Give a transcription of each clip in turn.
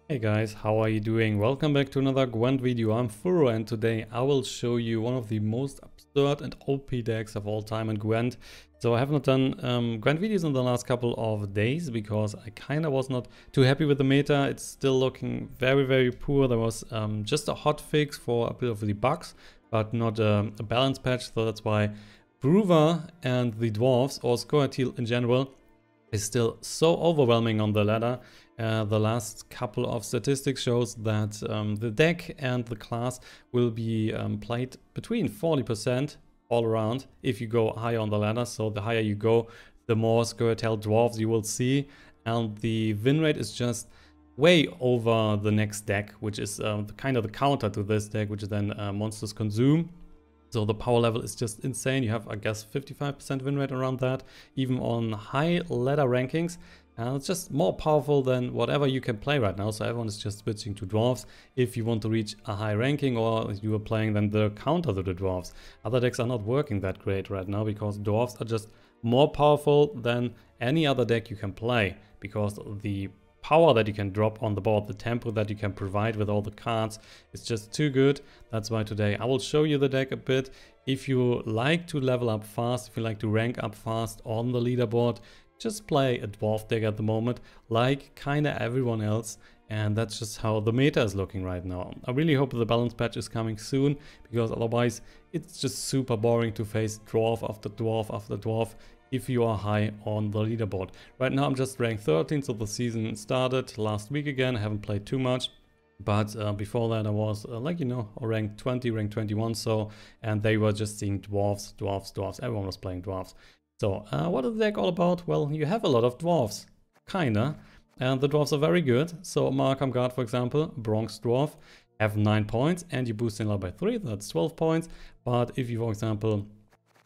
Hey guys, how are you doing? Welcome back to another Gwent video. I'm Furo and today I will show you one of the most absurd and OP decks of all time in Gwent. So I have not done Gwent videos in the last couple of days because I kind of was not too happy with the meta. It's still looking very poor. There was just a hot fix for a bit of the bugs, but not a balance patch. So that's why BROUVER and the Dwarves, or Scoia'tael in general, is still so overwhelming on the ladder. The last couple of statistics shows that the deck and the class will be played between 40% all around if you go higher on the ladder. So the higher you go, the more Scoia'tael dwarves you will see, and the win rate is just way over the next deck, which is kind of the counter to this deck, which is then Monsters Consume. So the power level is just insane. You have, I guess, 55% win rate around that, even on high ladder rankings. And it's just more powerful than whatever you can play right now. So everyone is just switching to dwarves if you want to reach a high ranking, or you are playing then the counter to the dwarves. Other decks are not working that great right now because dwarves are just more powerful than any other deck you can play, because the power that you can drop on the board, the tempo that you can provide with all the cards is just too good. That's why today I will show you the deck a bit. If you like to level up fast, if you like to rank up fast on the leaderboard, just play a dwarf deck at the moment, like kinda everyone else. And that's just how the meta is looking right now. I really hope the balance patch is coming soon, because otherwise it's just super boring to face dwarf after dwarf after dwarf if you are high on the leaderboard. Right now I'm just ranked 13, so the season started last week again. I haven't played too much, but before that I was like, you know, ranked 20, ranked 21, so, and they were just seeing dwarves. Everyone was playing dwarves. So what is the deck all about? Well, you have a lot of dwarves, kinda, and the dwarves are very good. So MAHAKAM GUARD, for example, Bronze Dwarf, have 9 points, and you boost in level by 3, that's 12 points. But if you, for example,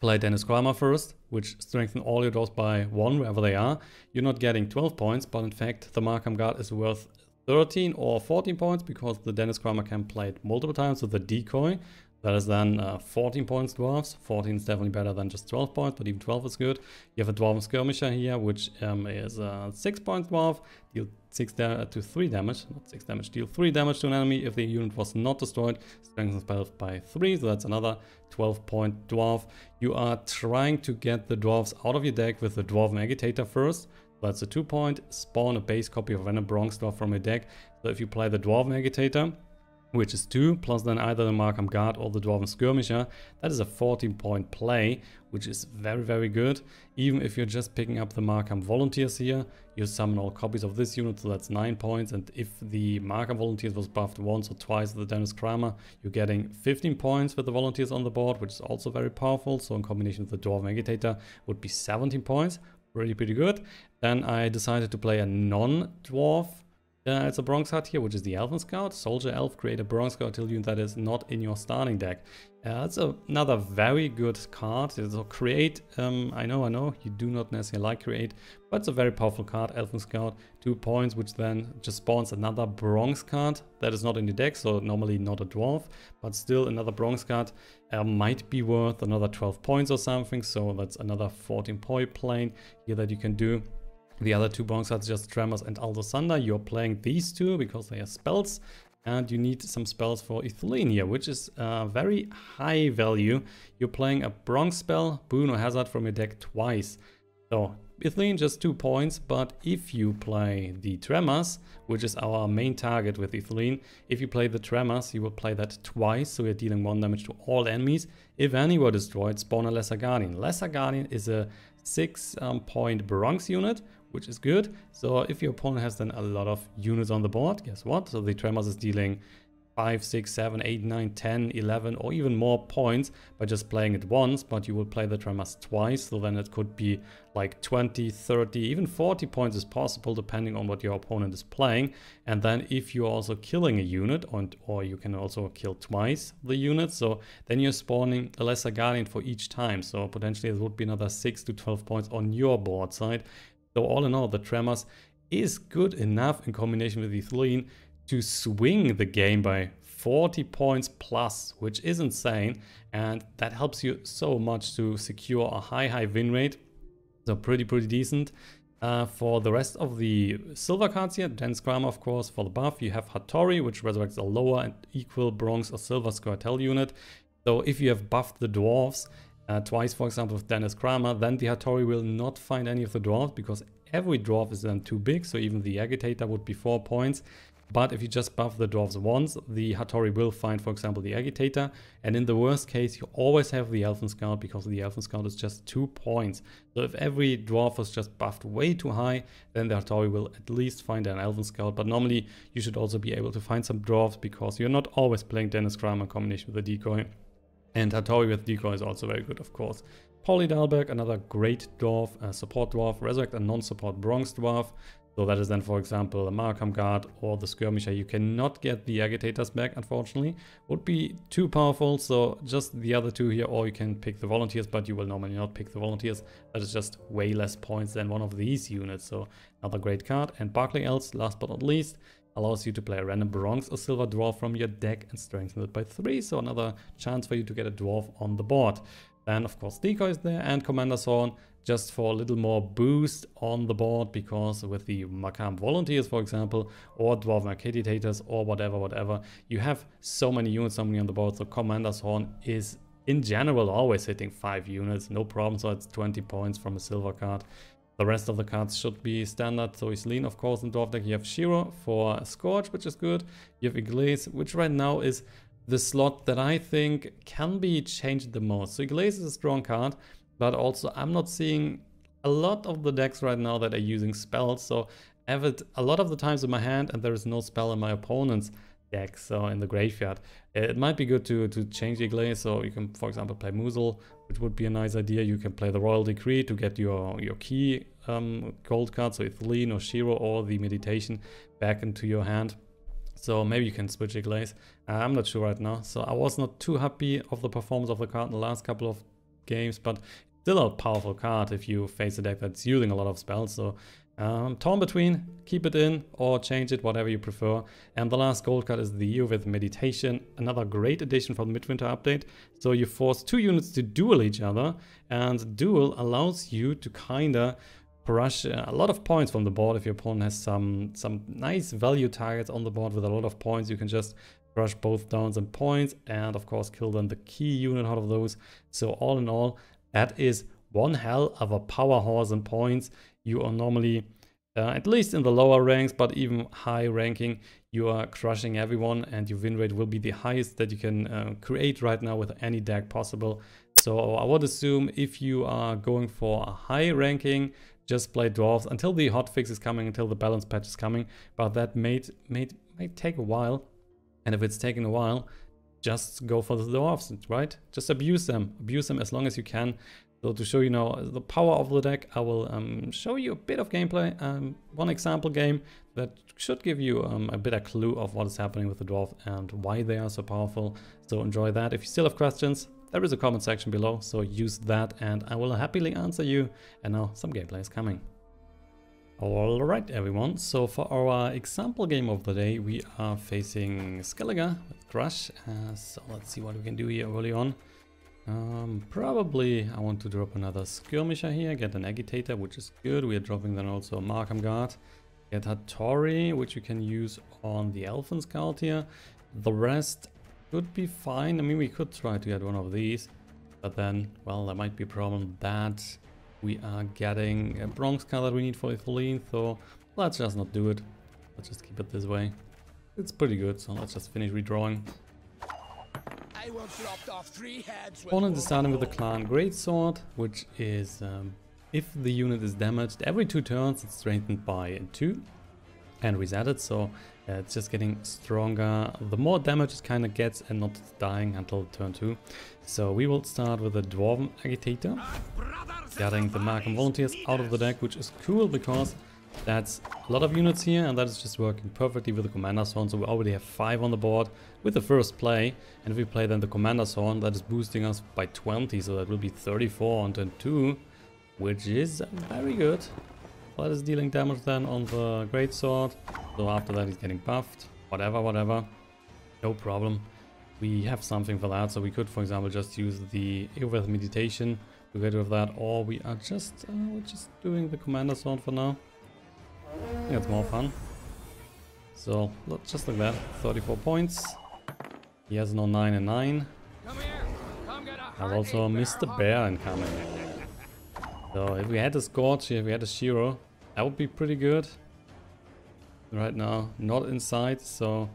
play CRANMER first, which strengthen all your dwarves by 1 wherever they are, you're not getting 12 points, but in fact the MAHAKAM GUARD is worth 13 or 14 points, because the CRANMER can play it multiple times with the decoy. That is then 14 points dwarves. 14 is definitely better than just 12 points, but even 12 is good. You have a Dwarven Skirmisher here, which is 6 points dwarf, deal 3 damage, not 6 damage, deal 3 damage to an enemy if the unit was not destroyed, strengthen spells by 3, so that's another 12-point dwarf. You are trying to get the dwarves out of your deck with the Dwarven Agitator first. That's a 2-point, spawn a base copy of any Bronze Dwarf from your deck. So if you play the Dwarven Agitator, which is 2, plus then either the MAHAKAM GUARD or the Dwarven Skirmisher, that is a 14-point play, which is very good. Even if you're just picking up the MAHAKAM Volunteers here, you summon all copies of this unit, so that's 9 points. And if the MAHAKAM Volunteers was buffed once or twice with the CRANMER, you're getting 15 points with the Volunteers on the board, which is also very powerful. So in combination with the Dwarven Agitator would be 17 points, pretty good. Then I decided to play a non-dwarf. It's a Bronze Scout here, which is the ELVEN SCOUT. Soldier Elf, create a Bronze Scout unit that is not in your starting deck. That's another very good card. So create, I know, you do not necessarily like create, but it's a very powerful card, ELVEN SCOUT. 2 points, which then just spawns another Bronze card that is not in the deck, so normally not a dwarf, but still another Bronze card might be worth another 12 points or something. So that's another 14-point plane here that you can do. The other 2 Bronze cards, just Tremors and ALZUR'S THUNDER. You're playing these 2 because they are spells, and you need some spells for ITHLINNE here, which is very high value. You're playing a Bronze spell, boon or hazard from your deck twice. So ITHLINNE just 2 points, but if you play the Tremors, which is our main target with ITHLINNE, if you play the Tremors, you will play that twice, so you're dealing 1 damage to all enemies. If any were destroyed, spawn a Lesser Guardian. Lesser Guardian is a 6-point Bronze unit, which is good. So if your opponent has then a lot of units on the board, guess what? So the Tremors is dealing 5, 6, 7, 8, 9, 10, 11 or even more points by just playing it once, but you will play the Tremors twice, so then it could be like 20, 30, even 40 points is possible depending on what your opponent is playing. And then if you're also killing a unit, or you can also kill twice the unit, so then you're spawning a Lesser Guardian for each time, so potentially it would be another 6 to 12 points on your board side. So all in all, the Tremors is good enough in combination with ITHLINNE to swing the game by 40 points plus, which is insane, and that helps you so much to secure a high win rate. So pretty decent. For the rest of the silver cards here, then CRANMER, of course. For the buff, you have HATTORI, which resurrects a lower and equal bronze or silver squirtel unit. So if you have buffed the dwarves twice, for example, with Dennis CRANMER, then the HATTORI will not find any of the dwarves because every dwarf is then too big. So even the Agitator would be 4 points. But if you just buff the dwarves once, the HATTORI will find, for example, the Agitator. And in the worst case, you always have the Elven Scout because the Elven Scout is just 2 points. So if every dwarf was just buffed way too high, then the HATTORI will at least find an Elven Scout. But normally you should also be able to find some dwarves because you're not always playing Dennis CRANMER in combination with the Decoy. And HATTORI with Decoy is also very good, of course. PAULIE DAHLBERG, another great dwarf, support dwarf, resurrect a non-support bronze dwarf. So that is then, for example, a MAHAKAM GUARD or the Skirmisher. You cannot get the Agitators back, unfortunately. Would be too powerful, so just the other two here, or you can pick the Volunteers, but you will normally not pick the Volunteers. That is just way less points than one of these units, so another great card. And BARCLAY, last but not least, allows you to play a random bronze or silver dwarf from your deck and strengthen it by 3, so another chance for you to get a dwarf on the board. Then, of course, Decoy is there and Commander's Horn, just for a little more boost on the board, because with the MAHAKAM Volunteers, for example, or Dwarven Agitators or whatever, you have so many units on the board, so Commander's Horn is in general always hitting 5 units, no problem, so it's 20 points from a silver card. The rest of the cards should be standard, so ITHLINNE, of course, in Dwarf deck. You have SCHIRRÚ for Scourge, which is good. You have AGLAIS, which right now is the slot that I think can be changed the most. So AGLAIS is a strong card, but also I'm not seeing a lot of the decks right now that are using spells. So I have it a lot of the times in my hand and there is no spell in my opponent's deck, so in the graveyard. It might be good to change AGLAIS, so you can, for example, play Muzzle, which would be a nice idea. You can play the Royal Decree to get your key gold card, so ITHLINNE or SCHIRRÚ or the Meditation back into your hand. So maybe you can switch AGLAIS. I'm not sure right now. So I was not too happy of the performance of the card in the last couple of games, but still a powerful card if you face a deck that's using a lot of spells. So torn between, keep it in or change it, whatever you prefer. And the last gold card is the EORVETH Meditation, another great addition from the Midwinter update. So you force 2 units to duel each other, and duel allows you to kinda crush a lot of points from the board. If your opponent has some nice value targets on the board with a lot of points, you can just crush both downs and points, and of course kill then the key unit out of those. So all in all, that is one hell of a power horse in points. You are normally, at least in the lower ranks, but even high ranking, you are crushing everyone, and your win rate will be the highest that you can create right now with any deck possible. So I would assume if you are going for a high ranking, just play dwarves until the hotfix is coming, until the balance patch is coming. But that may take a while. And if it's taking a while, just go for the dwarves, right? Just abuse them as long as you can. So to show you now the power of the deck, I will show you a bit of gameplay, one example game that should give you a bit of clue of what is happening with the dwarf and why they are so powerful. So enjoy that. If you still have questions, there is a comment section below, so use that and I will happily answer you. And now some gameplay is coming. Alright everyone, so for our example game of the day, we are facing Skellige with Crush. So let's see what we can do here early on. Probably I want to drop another Skirmisher here, get an Agitator, which is good. We are dropping then also a MAHAKAM GUARD, get HATTORI, which we can use on the Elven Scout here. The rest could be fine. I mean, we could try to get one of these, but then, well, there might be a problem that we are getting a bronze card that we need for ITHLINNE, so let's just not do it. Let's just keep it this way. It's pretty good, so let's just finish redrawing. Opponent is starting with the Clan Greatsword, which is, if the unit is damaged every 2 turns, it's strengthened by 2 and resetted, so it's just getting stronger the more damage it kind of gets and not dying until turn 2. So we will start with the Dwarven Agitator, getting the MAHAKAM Volunteers out of the deck, which is cool because that's a lot of units here and that is just working perfectly with the Commander's Horn. So we already have 5 on the board with the first play, and if we play then the Commander's Horn, that is boosting us by 20, so that will be 34 on turn 2, which is very good. That is dealing damage then on the Greatsword, so after that he's getting buffed, whatever, no problem. We have something for that, so we could, for example, just use the EORVETH Meditation to get rid of that, or we are just we're just doing the commander sword for now. I think it's more fun. So just like that, 34 points. He has no 9 and 9. I've also missed the bear incoming. So if we had a Scorch here, if we had a SCHIRRÚ, that would be pretty good. Right now, not inside, so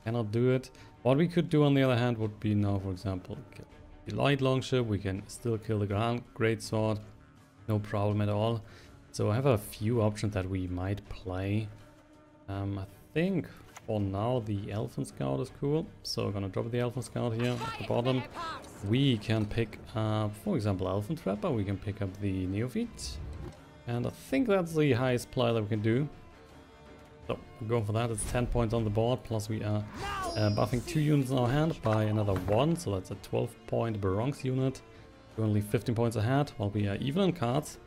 cannot do it. What we could do on the other hand would be now, for example, kill the light longship. We can still kill the great sword, no problem at all. So I have a few options that we might play. I think for now the Elven Scout is cool. So we're gonna drop the Elven Scout here at the bottom. We can pick up, for example, Elven Trapper. We can pick up the Neophyte. And I think that's the highest play that we can do. So we're going for that. It's 10 points on the board, plus we are buffing 2 units in our hand by another 1, so that's a 12-point Bronze unit. We're only 15 points ahead, while we are even in cards.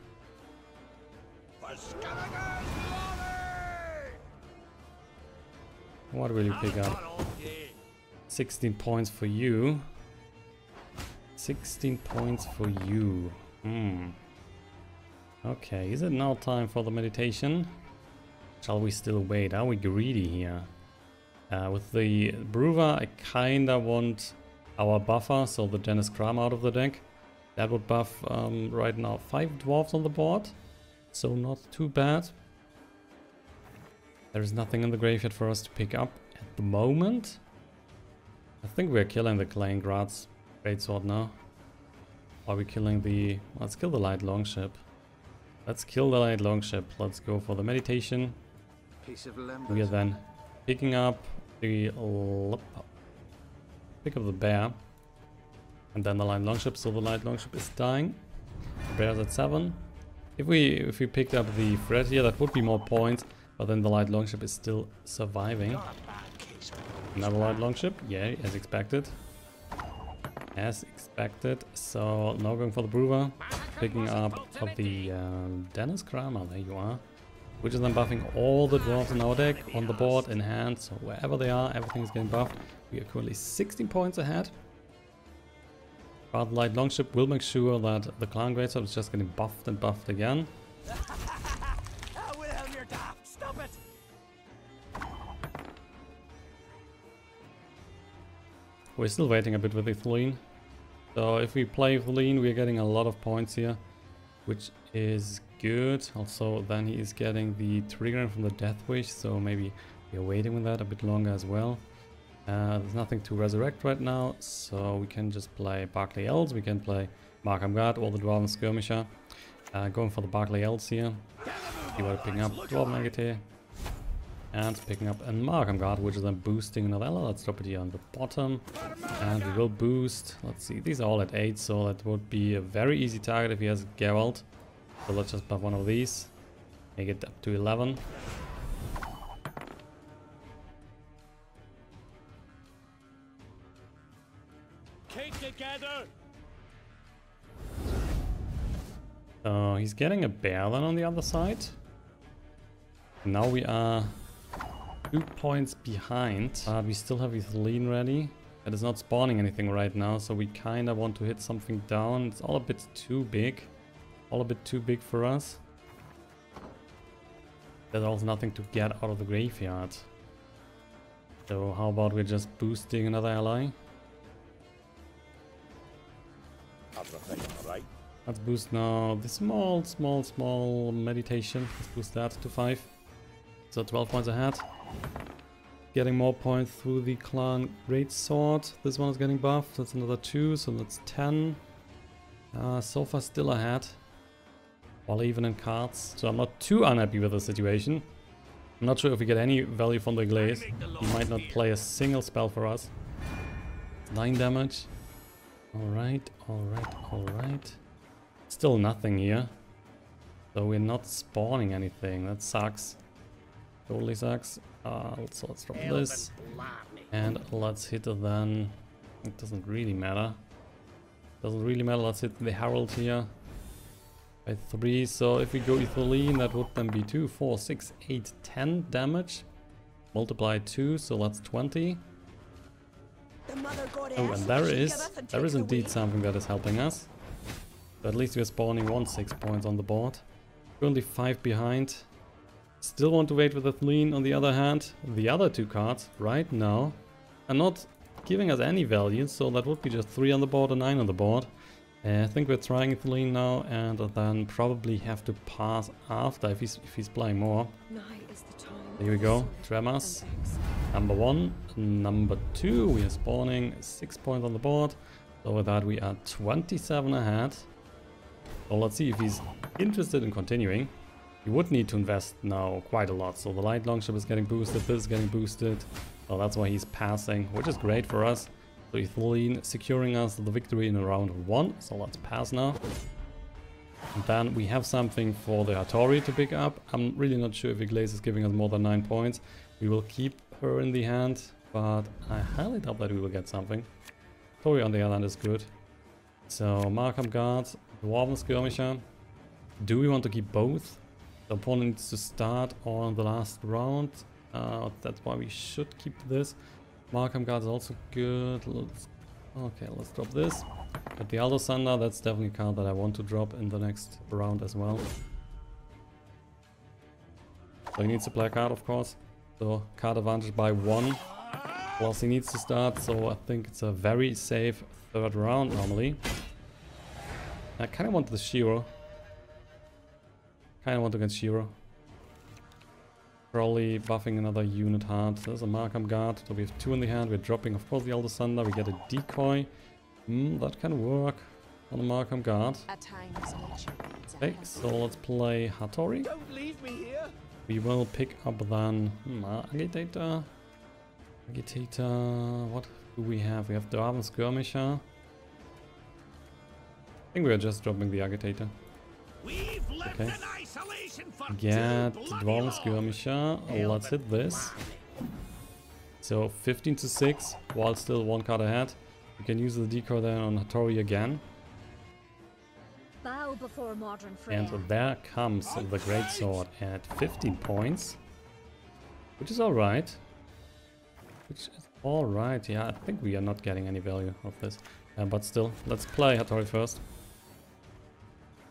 What will you pick up? 16 points for you. 16 points for you. Okay, is it now time for the meditation? Shall we still wait? Are we greedy here? With the BROUVER, I kinda want our buffer, so the Dennis Cram out of the deck. That would buff right now 5 dwarves on the board, so not too bad. There is nothing in the graveyard for us to pick up at the moment. I think we're killing the Kleingrad's greatsword now. Are we killing the... Let's kill the light longship. Let's kill the light longship. Let's go for the meditation. We are then picking up the bear, and then the light longship. So the light longship is dying. The bear's at 7. If we picked up the threat here, that would be more points, but then the light longship is still surviving. Another light longship, yeah, as expected. As expected. So now going for the BROUVER, picking up the Dennis CRANMER. There you are. Which is then buffing all the dwarves in our deck on the board, in hand, so wherever they are, everything is getting buffed. We are currently 16 points ahead. But the light longship will make sure that the clan greatsword is just getting buffed and buffed again. We're still waiting a bit with ITHLINNE. So if we play ITHLINNE, we're getting a lot of points here, which is good. Also, then he is getting the triggering from the Death Wish, so maybe we're waiting with that a bit longer as well. There's nothing to resurrect right now, so we can just play Barclay Elves. We can play MAHAKAM GUARD or the Dwarven Skirmisher. Going for the Barclay Elves here. You are picking up Dwarven Agitator and picking up a MAHAKAM GUARD, which is then boosting another ally. Let's drop it here on the bottom, and we will boost. Let's see, these are all at 8, so that would be a very easy target if he has Geralt. So let's just buff one of these, make it up to 11. Keep together. He's getting a bear then on the other side. Now we are 2 points behind. We still have ITHLINNE ready. It is not spawning anything right now, so we kind of want to hit something down. It's all a bit too big. All a bit too big for us. There's also nothing to get out of the graveyard. So how about we're just boosting another ally? Right. Let's boost now the small meditation. Let's boost that to 5. So 12 points ahead. Getting more points through the clan greatsword. This one is getting buffed. That's another 2, so that's 10. So far still ahead. All even in cards. So I'm not too unhappy with the situation. I'm not sure if we get any value from the AGLAIS. He might not play a single spell for us. 9 damage. Alright. Still nothing here. So we're not spawning anything. That sucks. Totally sucks. So let's drop this. And let's hit then. It doesn't really matter. Let's hit the Herald here. By 3. So if we go ITHLINNE, that would then be 2, 4, 6, 8, 10 damage. Multiply 2, so that's 20. Oh, and there is indeed something that is helping us. So at least we're spawning 6 points on the board. Currently 5 behind. Still want to wait with ITHLINNE. On the other hand, the other 2 cards right now are not giving us any value, so that would be just 3 on the board and 9 on the board. I think we're trying ITHLINNE now, and then probably have to pass after if he's playing more. Here we go, TREMORS. Number 1, number 2, we are spawning 6 points on the board. So with that we are 27 ahead. So let's see if he's interested in continuing. He would need to invest now quite a lot. So the light longship is getting boosted, this is getting boosted. So that's why he's passing, which is great for us. So ITHLINNE securing us the victory in round 1. So let's pass now. And then we have something for the HATTORI to pick up. I'm really not sure if AGLAIS is giving us more than 9 points. We will keep her in the hand, but I highly doubt that we will get something. HATTORI on the other hand is good. So MAHAKAM GUARD, DWARVEN SKIRMISHER. Do we want to keep both? The opponent needs to start on the last round. That's why we should keep this. MAHAKAM GUARD is also good. Let's drop this. But the ALZUR'S THUNDER, that's definitely a card that I want to drop in the next round as well. So he needs to play a card, of course. So card advantage by 1. Plus he needs to start, so I think it's a very safe 3rd round normally. I kind of want the SCHIRRÚ. Kind of want to get SCHIRRÚ. Probably buffing another unit hard. There's a MAHAKAM GUARD, so we have 2 in the hand. We're dropping, of course, the ALZUR'S THUNDER. We get a DECOY. That can work on the MAHAKAM GUARD. Okay, so let's play HATTORI. Don't leave me here. We will pick up then Agitator. What do we have? We have DWARVEN SKIRMISHER. I think we are just dropping the Agitator. Okay. Get DWARVEN SKIRMISHER. Let's hit this. So 15 to 6, while still 1 card ahead. We can use the decoy then on HATTORI again. Bow before modern and there comes the greatsword at 15 points. Which is alright. Yeah, I think we are not getting any value of this. But still, let's play HATTORI first.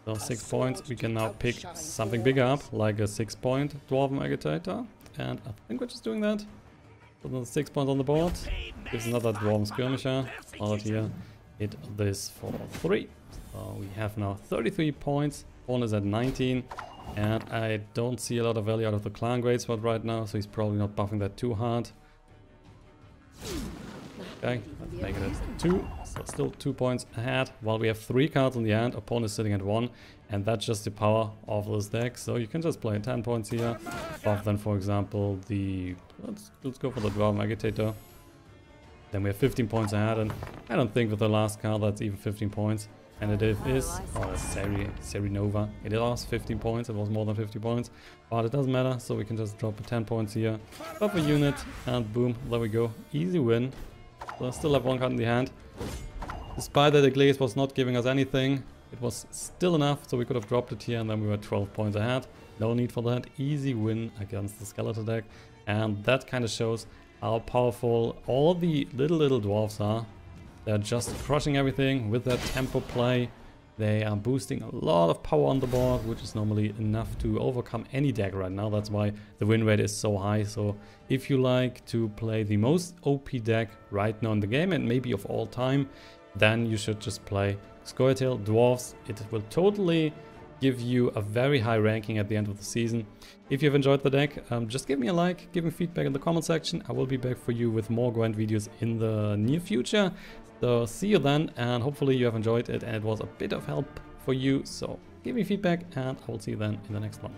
So 6 points, we can now pick something bigger up, like a 6-point Dwarven Agitator. And I think we're just doing that. So another 6 points on the board. Gives another Dwarven Skirmisher. Out here, hit this for 3. So we have now 33 points. One is at 19. And I don't see a lot of value out of the clan greatsword right now, so he's probably not buffing that too hard. Okay, let's make it at 2. So still 2 points ahead. While we have 3 cards in the hand, opponent is sitting at 1. And that's just the power of this deck. So you can just play 10 points here. Buff then, for example, the... Let's go for the Dwarven Agitator. Then we have 15 points ahead. And I don't think with the last card that's even 15 points. And it is... Oh, that's Serinova. It lost 15 points. It was more than 50 points. But it doesn't matter. So we can just drop 10 points here. Buff a unit. And boom. There we go. Easy win. So I still have 1 card in the hand. Despite that AGLAIS was not giving us anything, it was still enough, so we could have dropped it here and then we were 12 points ahead. No need for that. Easy win against the Skeletor deck. And that kind of shows how powerful all the little dwarves are. They're just crushing everything with their tempo play. They are boosting a lot of power on the board, which is normally enough to overcome any deck right now. That's why the win rate is so high. So if you like to play the most OP deck right now in the game, and maybe of all time, then you should just play Scoia'tael Dwarves. It will totally give you a very high ranking at the end of the season. If you've enjoyed the deck, just give me a like, give me feedback in the comment section. I will be back for you with more Gwent videos in the near future. So see you then, and hopefully you have enjoyed it and it was a bit of help for you. So give me feedback and I will see you then in the next one.